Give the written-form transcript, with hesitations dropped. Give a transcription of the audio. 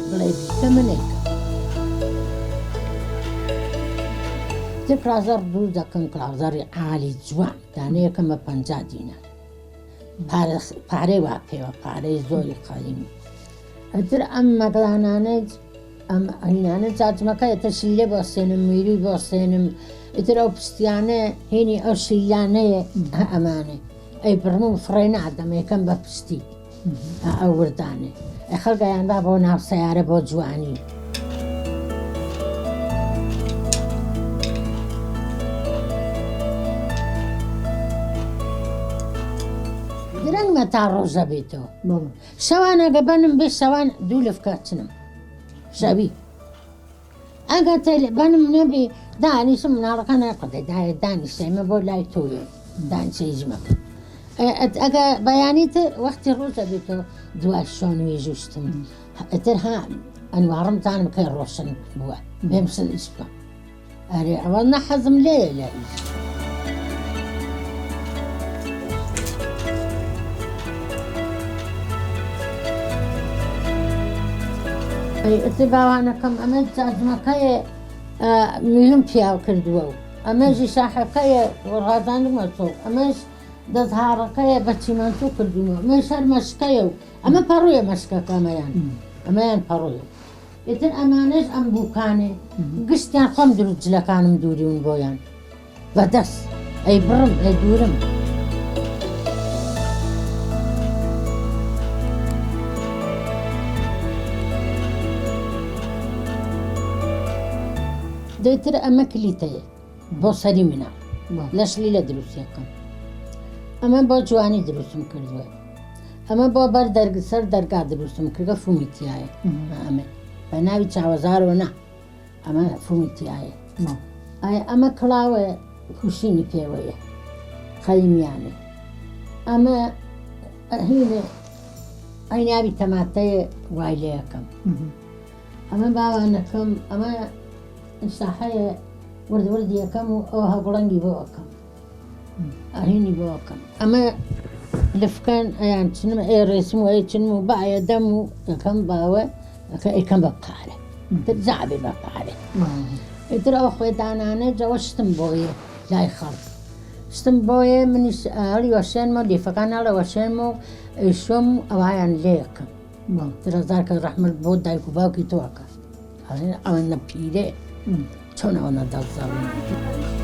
بڵێ بیکە منێکە کلازەر دوو دەکەم کلااوزەری عالی جوان دانەیەکەمە 50 دینار پارەی وا پێوە پارەی زۆری قەڵیمی ئەتر ئەم مەگەڵانانە ئەم هینانە جاجمەکەیەتە شیلێ بۆسێنم میری بۆسێنم ئیتر ئەو پشتیانە هینی ئەو شیلانەیە ئەمانێ ئەی بڕم و فڕێ نادەم یەکەم بە پشتی ئەو وردانێ ئە خەڵگەیاندا بۆ ناو سەیارە بۆ جوانی درەنگمە تا ڕۆژە بێتەوە شەوانەگە بەنم بێ شەوان دوو لەفکاتچنم شەوی ئەگە بەنم نەبی دانیشم مناڵەکە ناقدە دایە دانیشتەمە بۆ لای تۆیە دانیشەیژمەکە ئەگە بەیانیتر وەختی ڕۆژە بێتەوە دوای شۆن وێژوشتم ئەتر ها ئەنوارمتانم کەی ڕۆشن بووە بێم سل ئیش بکەم ئەرێ ئەوە نەحەزم لێیە لە ئیش ئەتر باوانەکەم ئەمە جاجمەکەیە میلم پیاو کردووە و ئەمەژی شاحەکەیە وەڕازانمە تۆ ئەمەش دەزهاڕەکەیە بە چیمەنتۆ کردووە ئەمەش هەر مەشکەیە و ئەمە پەڕوویە مەشکەکە ئەمەیان پەڕوویە ئێتر ئەمانەش ئەم بووکانێ گشتیان خۆم دروست جلەکانم دووریون بۆیان بەدەست ئەی بڕم ئەی دوورم دوتر ئەمە کلیتەیە بۆ سەری منە لەشلی لە دروستیەکەم ئەمە بۆ جوانی دروستم کردووە ئەمە بۆ بەر سەر دەرگا دروستم کردە فومیتیایە ئەمە بە ناوی چاوەزارەوە نا ئەمە فومیتیایە ئەمە کڵاوە خوشینی پێوەیە خەلیمیانێ ئەمە هینێ ئەیناوی تەماتەیە وای لێەکەم ئەمە باوانەکەم ئەمە ساحەیە وردوردی یەکەم و ئەو هەوڵەنگی بۆ ئەەکەم ئەهینی بۆ ئەەکەم ئەمە لفکان ئەیان چنم ئێ ڕێسم و ئەی چنم و باە دەم و یەکەم باوە ئەەکەم بە پارە زابێ بە پارێ ئیتر ئەو خۆێدانانە جەوە شتم بۆیە لای خەڵ شتم بۆیە منیش هەڵی وەشێنمە لیفەکان هەڵە وەشێنمە و ئەیشۆم و ئەوایان لێ یەکەم درەزارکە ڕەحمت بۆ دایک و باوکی تۆکە ئەوەنە پیرێ چۆن ئەوەنە دەڵزاوی